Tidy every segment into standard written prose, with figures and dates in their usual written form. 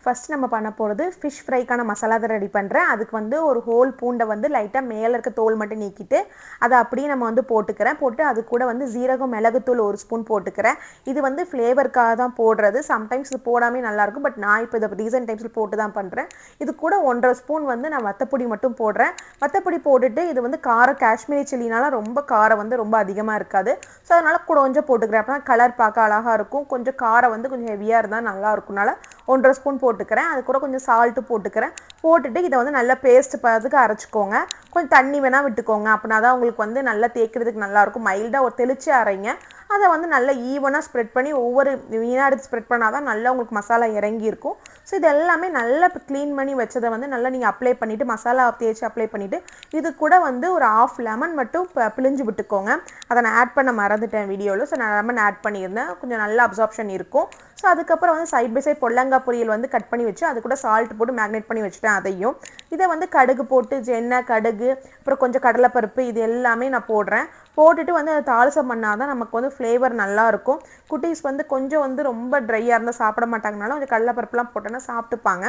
First நம்ம பண்ண போகிறது ஃபிஷ் ஃப்ரைக்கான மசாலா தான் ரெடி பண்ணுறேன். அதுக்கு வந்து ஒரு ஹோல் பூண்டை வந்து லைட்டாக மேலே இருக்க தோல் மட்டும் நீக்கிட்டு அதை அப்படியே நம்ம வந்து போட்டுக்கிறேன். போட்டு அது கூட வந்து ஜீரகம் மிளகுத்தூள் 1 ஸ்பூன் போட்டுக்கிறேன். இது வந்து ஃப்ளேவருக்காக தான் போடுறது. சம்டைம்ஸ் இது போடாமே நல்லாயிருக்கும். பட் நான் இப்போ இதை ரீசன்ட் டைம்ஸில் போட்டு தான் பண்ணுறேன். இது கூட 1.5 ஸ்பூன் வந்து நான் வத்தப்பொடி மட்டும் போடுறேன். வத்தப்பொடி போட்டுட்டு இது வந்து காரம் காஷ்மீரி சில்லினால ரொம்ப காரம் வந்து ரொம்ப அதிகமாக இருக்காது. ஸோ அதனால் கூட கொஞ்சம் போட்டுக்கிறேன். அப்போ கலர் பார்க்க அழகாக இருக்கும். கொஞ்சம் காரம் வந்து கொஞ்சம் ஹெவியாக இருந்தால் நல்லா இருக்கும்னால 1.5 ஸ்பூன் போட்டுக்கிறேன். அது கூட கொஞ்சம் சால்ட்டு போட்டுக்கிறேன். போட்டுட்டு இதை வந்து நல்லா பேஸ்ட் பதத்துக்கு அரைச்சிக்கோங்க. கொஞ்சம் தண்ணி வேணால் விட்டுக்கோங்க. அப்படின்னா தான் உங்களுக்கு வந்து நல்லா தேய்க்கிறதுக்கு நல்லாயிருக்கும். மைல்டாக ஒரு தெளித்து அரைங்க. அதை வந்து நல்லா ஈவனாக ஸ்ப்ரெட் பண்ணி ஒவ்வொரு வீணாக எடுத்து ஸ்ப்ரெட் பண்ணால் தான் நல்லா உங்களுக்கு மசாலா இறங்கியிருக்கும். ஸோ இது எல்லாமே நல்லா இப்போ க்ளீன் பண்ணி வச்சதை வந்து நல்லா நீங்கள் அப்ளை பண்ணிவிட்டு மசாலா தேய்ச்சி அப்ளை பண்ணிவிட்டு இது கூட வந்து ஒரு 1/2 லெமன் மட்டும் பிழிஞ்சு விட்டுக்கோங்க. அதை நான் ஆட் பண்ண மறந்துட்டேன் வீடியோவில். ஸோ நான் லெமன் ஆட் பண்ணியிருந்தேன். கொஞ்சம் நல்ல அப்சார்ப்ஷன் இருக்கும். ஸோ அதுக்கப்புறம் வந்து சைட் பை சைட் பொல்லங்காய் பொரியல் வந்து கட் பண்ணி வச்சு அது கூட சால்ட் போட்டு மேக்னேட் பண்ணி வச்சுட்டேன். அதையும் இதை வந்து கடுகு போட்டு எண்ணெய் கடுகு அப்புறம் கொஞ்சம் கடலைப்பருப்பு இது எல்லாமே நான் போடுறேன். போட்டுட்டு வந்து அதை தாளிசம் பண்ணால் தான் நமக்கு வந்து ஃப்ளேவர் நல்லாயிருக்கும். குட்டீஸ் வந்து கொஞ்சம் வந்து ரொம்ப ட்ரையாக இருந்தால் சாப்பிட மாட்டாங்கனால கொஞ்சம் கடலைப்பருப்புலாம் போட்டோன்னா சாப்பிட்டுப்பாங்க.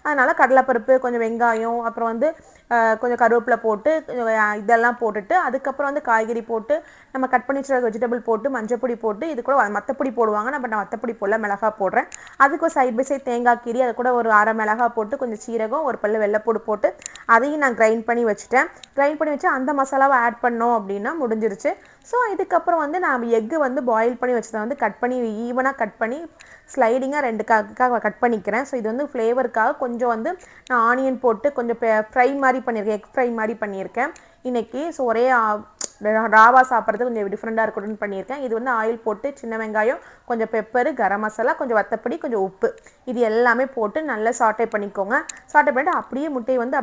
அதனால் கடலைப்பருப்பு கொஞ்சம் வெங்காயம் அப்புறம் வந்து கொஞ்சம் கருவேப்பிலை போட்டு இதெல்லாம் போட்டுட்டு அதுக்கப்புறம் வந்து காய்கறி போட்டு நம்ம கட் பண்ணி வச்சுருக்க வெஜிடபிள் போட்டு மஞ்சப்பொடி போட்டு இது கூட மத்தப்பொடி போடுவாங்க. நான் மத்தப்பொடி போடல, மிளகாய் போடுறேன். அதுக்கு ஒரு சைட் பை சைட் தேங்காய் கீரி அது கூட ஒரு 1/2 மிளகாய் போட்டு கொஞ்சம் சீரகம் ஒரு பல்லு வெள்ளைப்பூடு போட்டு அதையும் நான் கிரைண்ட் பண்ணி வச்சுட்டேன். கிரைண்ட் பண்ணி வச்சு அந்த மசாலாவை ஆட் பண்ணோம் அப்படின்னா முடிஞ்சிருச்சு. ஸோ இதுக்கப்புறம் வந்து நான் எக்கு வந்து பாயில் பண்ணி வச்சதை வந்து கட் பண்ணி ஈவனாக கட் பண்ணி ஸ்லைடிங்காக 2 கட் பண்ணிக்கிறேன். ஸோ இது வந்து ஃப்ளேவருக்காக கொஞ்சம் வந்து நான் ஆனியன் போட்டு கொஞ்சம் ஃப்ரை மாதிரி பண்ணியிருக்கேன். எக் ஃப்ரை மாதிரி பண்ணியிருக்கேன் இன்றைக்கி. ஸோ ஒரே ராவா சாப்பிட்றது கொஞ்சம் டிஃப்ரெண்ட்டாக இருக்கணும்னு பண்ணியிருக்கேன். இது வந்து ஆயில் போட்டு சின்ன வெங்காயம் கொஞ்சம் பெப்பரு கரம் மசாலா கொஞ்சம் வத்தப்பொடி கொஞ்சம் உப்பு இது எல்லாமே போட்டு நல்லா சாட்டே பண்ணிக்கோங்க. சாட்டே பண்ணிவிட்டு அப்படியே முட்டையை வந்து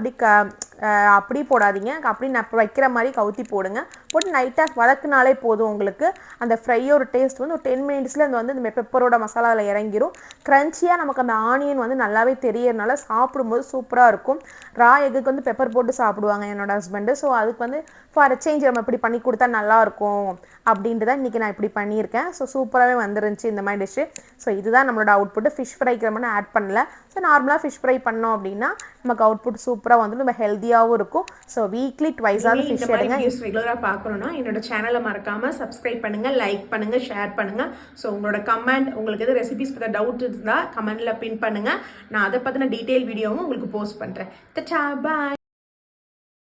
அப்படி போடாதீங்க. அப்படி நான் வைக்கிற மாதிரி கவுத்தி போடுங்க. போட்டு நைட்டாக வதக்குனாலே போதும். உங்களுக்கு அந்த ஃப்ரையோட டேஸ்ட் வந்து ஒரு 10 மினிட்ஸில் இந்த வந்து இந்த பெப்பரோட மசாலாவில் இறங்கிடும். க்ரன்ச்சியாக நமக்கு அந்த ஆனியன் வந்து நல்லாவே தெரியறதுனால சாப்பிடும்போது சூப்பராக இருக்கும். ரா எக்குக்கு வந்து பெப்பர் போட்டு சாப்பிடுவாங்க என்னோட ஹஸ்பண்டு. ஸோ அதுக்கு வந்து ஃபார் சேஞ்ச் நம்ம இப்படி பண்ணி கொடுத்தா நல்லாயிருக்கும் அப்படின்ட்டு தான் இன்றைக்கி நான் இப்படி பண்ணியிருக்கேன். ஸோ சூப்பராகவே வந்துருந்துச்சு இந்த மாதிரி டிஷ்ஷு. ஸோ இதுதான் நம்மளோட அவுட்புட்டு. ஃபிஷ் ஃப்ரைக்கு நம்ம ஆட் பண்ணல. ஸோ நார்மலாக ஃபிஷ் ஃப்ரை பண்ணோம் அப்படின்னா நமக்கு அவுட்புட் சூப்பராக வந்து நம்ம ஹெல்த்தியாகவும் இருக்கும். ஸோ வீக்லி ட்வைஸாவது ஃபிஷ் எடுங்க. ரெகுலராக பார்க்கணுன்னா என்னோட சேனலை மறக்காமல் சப்ஸ்கிரைப் பண்ணுங்கள், லைக் பண்ணுங்கள், ஷேர் பண்ணுங்கள். ஸோ உங்களோட கமெண்ட் உங்களுக்கு எது ரெசிபிஸ் பற்றி டவுட் இருந்தால் கமெண்ட்டில் பின் பண்ணுங்கள். நான் அதை பற்றின டீட்டெயில் வீடியோவும் உங்களுக்கு போஸ்ட் பண்ணுறேன். பாய்.